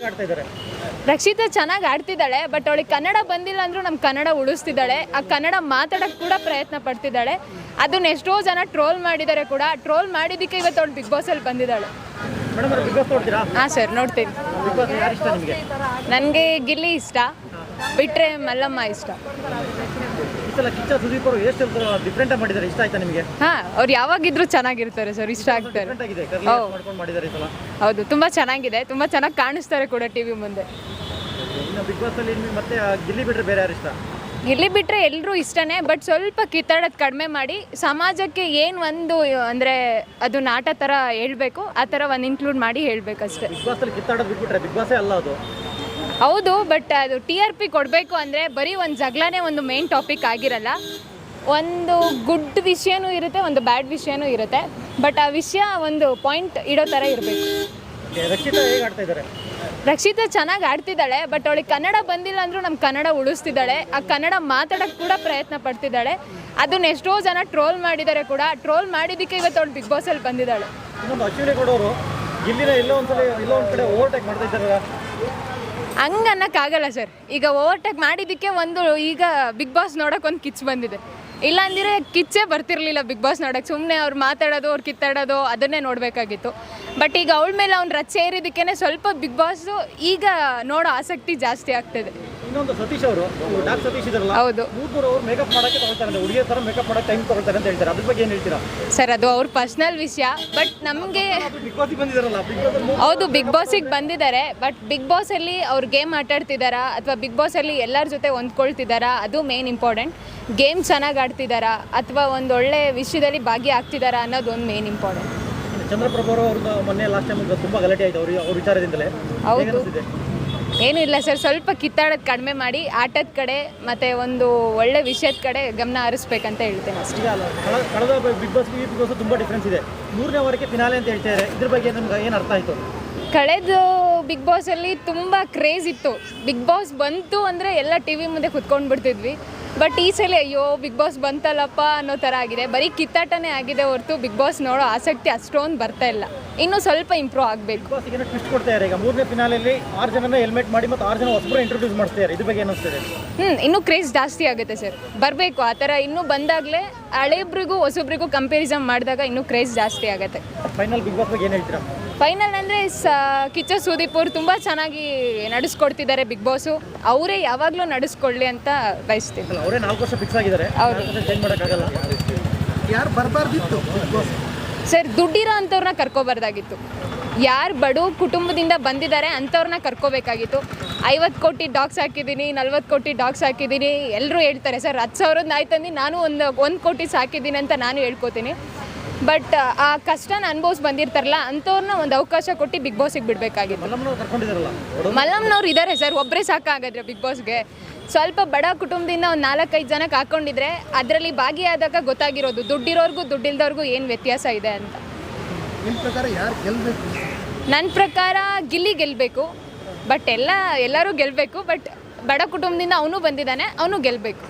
ಆಡ್ತಾ ಇದ್ದಾರೆ. ರಕ್ಷಿತಾ ಚೆನ್ನಾಗಿ ಆಡ್ತಿದ್ದಾಳೆ, ಬಟ್ ಅವಳಿಗೆ ಕನ್ನಡ ಬಂದಿಲ್ಲ ಅಂದ್ರೂ ನಮ್ಮ ಕನ್ನಡ ಉಳಿಸ್ತಿದ್ದಾಳೆ. ಆ ಕನ್ನಡ ಮಾತಾಡೋಕ್ಕೆ ಕೂಡ ಪ್ರಯತ್ನ ಪಡ್ತಿದ್ದಾಳೆ. ಅದನ್ನ ಎಷ್ಟೋ ಜನ ಟ್ರೋಲ್ ಮಾಡಿದ್ದಾರೆ ಕೂಡ. ಟ್ರೋಲ್ ಮಾಡಿದ್ದಕ್ಕೆ ಇವತ್ತು ಅವಳು ಬಿಗ್ ಬಾಸಲ್ಲಿ ಬಂದಿದ್ದಾಳೆ. ಹಾಂ ಸರ್, ನೋಡ್ತೀನಿ. ನನಗೆ ಗಿಲ್ಲಿ ಇಷ್ಟ, ಬಿಟ್ಟರೆ ಮಲ್ಲಮ್ಮ ಇಷ್ಟ. ಹಾಂ, ಅವ್ರು ಯಾವಾಗಿದ್ರು ಚೆನ್ನಾಗಿರ್ತಾರೆ ಸರ್, ಇಷ್ಟ ಆಗ್ತಾರೆ. ಹೌದು, ತುಂಬ ಚೆನ್ನಾಗಿದೆ, ತುಂಬ ಚೆನ್ನಾಗಿ ಕಾಣಿಸ್ತಾರೆ ಕೂಡ ಟಿವಿ ಮುಂದೆ. ಗಿಲ್ಲಿ ಬಿಟ್ಟರೆ ಎಲ್ಲರೂ ಇಷ್ಟನೇ, ಬಟ್ ಸ್ವಲ್ಪ ಕಿತ್ತಾಡೋದು ಕಡಿಮೆ ಮಾಡಿ ಸಮಾಜಕ್ಕೆ ಏನು ಒಂದು ಅಂದರೆ ಅದು ನಾಟ ಥರ ಹೇಳ್ಬೇಕು, ಆ ಥರ ಒಂದು ಇನ್ಕ್ಲೂಡ್ ಮಾಡಿ ಹೇಳಬೇಕಷ್ಟೇ. ಹೌದು, ಬಟ್ ಅದು TRP ಕೊಡಬೇಕು ಅಂದರೆ ಬರೀ ಒಂದು ಜಗಳನೇ ಒಂದು ಮೇನ್ ಟಾಪಿಕ್ ಆಗಿರಲ್ಲ. ಒಂದು ಗುಡ್ ವಿಷಯನೂ ಇರುತ್ತೆ, ಒಂದು ಬ್ಯಾಡ್ ವಿಷಯನೂ ಇರುತ್ತೆ. ಬಟ್ ಆ ವಿಷಯ ಒಂದು ಪಾಯಿಂಟ್ ಇಡೋ ಥರ ಇರಬೇಕು. ರಕ್ಷಿತಾ ಚೆನ್ನಾಗಿ ಆಡ್ತಿದ್ದಾಳೆ, ಬಟ್ ಅವಳಿಗೆ ಕನ್ನಡ ಬಂದಿಲ್ಲ ಅಂದ್ರೂ ನಮ್ಮ ಕನ್ನಡ ಉಳಿಸ್ತಿದ್ದಾಳೆ. ಆ ಕನ್ನಡ ಮಾತಾಡೋಕ್ಕೆ ಕೂಡ ಪ್ರಯತ್ನ ಪಡ್ತಿದ್ದಾಳೆ. ಅದನ್ನ ಎಷ್ಟೋ ಜನ ಟ್ರೋಲ್ ಮಾಡಿದ್ದಾರೆ ಕೂಡ. ಟ್ರೋಲ್ ಮಾಡಿದ್ದಕ್ಕೆ ಇವತ್ತು ಅವಳು ಬಿಗ್ ಬಾಸಲ್ಲಿ ಬಂದಿದ್ದಾಳೆ. ಹಂಗೆ ಅನ್ನೋಕ್ಕಾಗಲ್ಲ ಸರ್. ಈಗ ಓವರ್ಟೇಕ್ ಮಾಡಿದ್ದಕ್ಕೆ ಒಂದು ಈಗ ಬಿಗ್ ಬಾಸ್ ನೋಡೋಕೆ ಒಂದು ಕಿಚ್ಚು ಬಂದಿದೆ. ಇಲ್ಲಾಂದರೆ ಕಿಚ್ಚೇ ಬರ್ತಿರ್ಲಿಲ್ಲ ಬಿಗ್ ಬಾಸ್ ನೋಡೋಕೆ. ಸುಮ್ಮನೆ ಅವ್ರು ಮಾತಾಡೋದು, ಅವ್ರು ಕಿತ್ತಾಡೋದು ಅದನ್ನೇ ನೋಡಬೇಕಾಗಿತ್ತು. ಬಟ್ ಈಗ ಅವಳ ಮೇಲೆ ಅವ್ನು ರಚ್ ಸೇರಿದ್ದಕ್ಕೇ ಸ್ವಲ್ಪ ಬಿಗ್ ಬಾಸು ಈಗ ನೋಡೋ ಆಸಕ್ತಿ ಜಾಸ್ತಿ ಆಗ್ತಿದೆ. ಇನ್ನೊಂದು ಸತೀಶ್ ಅವರು ಹೌದು ಸರ್, ಅದು ಅವ್ರ ಪರ್ಸ್ನಲ್ ವಿಷಯ. ಬಟ್ ನಮಗೆ ಹೌದು, ಬಿಗ್ ಬಾಸಿಗೆ ಬಂದಿದ್ದಾರೆ. ಬಟ್ ಬಿಗ್ ಬಾಸಲ್ಲಿ ಅವ್ರು ಗೇಮ್ ಆಟಾಡ್ತಿದ್ದಾರಾ ಅಥವಾ ಬಿಗ್ ಬಾಸಲ್ಲಿ ಎಲ್ಲರ ಜೊತೆ ಹೊಂದ್ಕೊಳ್ತಿದ್ದಾರಾ, ಅದು ಮೇನ್ ಇಂಪಾರ್ಟೆಂಟ್. ಗೇಮ್ ಚೆನ್ನಾಗಿ ಆಡ್ತಿದ್ದಾರಾ ಅಥವಾ ಒಂದು ಒಳ್ಳೆ ವಿಷಯದಲ್ಲಿ ಭಾಗಿಯಾಗ್ತಿದ್ದಾರಾ ಅನ್ನೋದು ಒಂದು ಮೇನ್ ಇಂಪಾರ್ಟೆಂಟ್. ಚಂದ್ರಪ್ರಭು ಅವ್ರದ್ದು ಮೊನ್ನೆ ಲಾಸ್ಟ್ ಟೈಮ್ ತುಂಬ ಗಲಾಟೆ ಆಯಿತು ಅವ್ರ ವಿಚಾರದಿಂದಲೇ. ಹೌದು, ಏನೂ ಇಲ್ಲ ಸರ್, ಸ್ವಲ್ಪ ಕಿತ್ತಾಡೋದು ಕಡಿಮೆ ಮಾಡಿ ಆಟದ ಕಡೆ ಮತ್ತು ಒಂದು ಒಳ್ಳೆ ವಿಷಯದ ಕಡೆ ಗಮನ ಹರಿಸ್ಬೇಕಂತ ಹೇಳ್ತೇನೆ ಅಷ್ಟೇ. ಕಳೆದ ಬಿಗ್ ಬಾಸ್ಗೆ ಈ ಬಿಗ್ ಬಾಸ್ ತುಂಬ ಡಿಫ್ರೆನ್ಸ್ ಇದೆ. 3ನೇ ವಾರಕ್ಕೆ ಫಿನಾಲೆ ಅಂತ ಹೇಳ್ತಾರೆ, ಇದ್ರ ಬಗ್ಗೆ ನಮ್ಗೆ ಏನು ಅರ್ಥ ಆಯಿತು? ಕಳೆದ ಬಿಗ್ ಬಾಸಲ್ಲಿ ತುಂಬ ಕ್ರೇಜ್ ಇತ್ತು. ಬಿಗ್ ಬಾಸ್ ಬಂತು ಅಂದರೆ ಎಲ್ಲ TV ಮುಂದೆ ಕುತ್ಕೊಂಡು ಬಿಡ್ತಿದ್ವಿ. ಬಟ್ ಈ ಸಲ ಅಯ್ಯೋ ಬಿಗ್ ಬಾಸ್ ಬಂತಲ್ಲಪ್ಪ ಅನ್ನೋ ಥರ ಆಗಿದೆ. ಬರೀ ಕಿತ್ತಾಟನೇ ಆಗಿದೆ ಹೊರತು ಬಿಗ್ ಬಾಸ್ ನೋಡೋ ಆಸಕ್ತಿ ಅಷ್ಟೊಂದು ಬರ್ತಾ ಇಲ್ಲ. ಇನ್ನೂ ಸ್ವಲ್ಪ ಇಂಪ್ರೂವ್ ಆಗಬೇಕು. ಟ್ವಿಸ್ಟ್ ಕೊಡ್ತಾರೆ. ಈಗ 3ನೇ ಫಿನಾಲೆಯಲ್ಲಿ 6 ಜನನ ಹೆಲ್ಮೆಟ್ ಮಾಡಿ ಮತ್ತು 6 ಜನ ಹೊಸಬರು ಇಂಟ್ರೊಡ್ಯೂಸ್ ಮಾಡ್ತಾರೆ. ಇದ್ರ ಬಗ್ಗೆ ಏನು ಅನಿಸ್ತದೆ? ಇನ್ನೂ ಕ್ರೇಜ್ ಜಾಸ್ತಿ ಆಗುತ್ತೆ ಸರ್, ಬರಬೇಕು. ಆ ಥರ ಇನ್ನೂ ಬಂದಾಗಲೇ ಹಳೆಬ್ರಿಗೂ ಹೊಸಬ್ರಿಗೂ ಕಂಪ್ಯಾರಿಸನ್ ಮಾಡಿದಾಗ ಇನ್ನೂ ಕ್ರೇಜ್ ಜಾಸ್ತಿ ಆಗುತ್ತೆ. ಫೈನಲ್ ಬಿಗ್ ಬಾಸ್ ಬಗ್ಗೆ ಏನು ಹೇಳ್ತೀರಾ? ಫೈನಲ್ ಅಂದರೆ ಕಿಚ್ಚ ಸುದೀಪ್ ಅವರು ತುಂಬ ಚೆನ್ನಾಗಿ ನಡೆಸ್ಕೊಡ್ತಿದ್ದಾರೆ ಬಿಗ್ ಬಾಸು. ಅವರೇ ಯಾವಾಗಲೂ ನಡೆಸ್ಕೊಳ್ಳಿ ಅಂತ ಬಯಸ್ತೀನಿ. ಅವರೇ 4 ವರ್ಷ ಫಿಕ್ಸ್ ಆಗಿದ್ದಾರೆ. ಹೌದು, ಚೇಂಜ್ ಮಾಡೋಕ್ಕಾಗಲ್ಲ. ಯಾರು ಬರಬಾರ್ದಿತ್ತು ಸರ್? ದುಡ್ಡಿರೋ ಅಂಥವ್ರನ್ನ ಕರ್ಕೋಬಾರ್ದಾಗಿತ್ತು. ಯಾರು ಬಡ ಕುಟುಂಬದಿಂದ ಬಂದಿದ್ದಾರೆ ಅಂಥವ್ರನ್ನ ಕರ್ಕೋಬೇಕಾಗಿತ್ತು. 50 ಕೋಟಿ ಡಾಗ್ಸ್ ಹಾಕಿದ್ದೀನಿ, 40 ಕೋಟಿ ಡಾಗ್ಸ್ ಹಾಕಿದ್ದೀನಿ ಎಲ್ಲರೂ ಹೇಳ್ತಾರೆ. ಸರ್ 10,000 ಆಯ್ತಂದು ನಾನು 1 ಕೋಟಿ ಸಾಕಿದ್ದೀನಿ ಅಂತ ನಾನು ಹೇಳ್ಕೊತೀನಿ. ಬಟ್ ಆ ಕಷ್ಟನ ಅನುಭವಿಸಿ ಬಂದಿರ್ತಾರಲ್ಲ ಅಂಥವ್ರನ್ನ ಒಂದು ಅವಕಾಶ ಕೊಟ್ಟು ಬಿಗ್ ಬಾಸಿಗೆ ಬಿಡಬೇಕಾಗಿತ್ತು. ಮಲ್ಲಮ್ಮನವ್ರು ಇದ್ದಾರೆ ಸರ್, ಒಬ್ಬರೇ ಸಾಕಾಗಿದ್ರೆ ಬಿಗ್ ಬಾಸ್ಗೆ. ಸ್ವಲ್ಪ ಬಡ ಕುಟುಂಬದಿಂದ ಒಂದು 4-5 ಜನಕ್ಕೆ ಹಾಕ್ಕೊಂಡಿದ್ರೆ ಅದರಲ್ಲಿ ಭಾಗಿಯಾದಾಗ ಗೊತ್ತಾಗಿರೋದು ದುಡ್ಡಿರೋರ್ಗೂ ದುಡ್ಡಿಲ್ದವ್ರಿಗೂ ಏನು ವ್ಯತ್ಯಾಸ ಇದೆ ಅಂತ. ನನ್ನ ಪ್ರಕಾರ ಗಿಲ್ಲಿ ಗೆಲ್ಲಬೇಕು. ಬಟ್ ಎಲ್ಲರೂ ಗೆಲ್ಲಬೇಕು. ಬಟ್ ಬಡ ಕುಟುಂಬದಿಂದ ಅವನು ಬಂದಿದ್ದಾನೆ, ಅವನು ಗೆಲ್ಲಬೇಕು.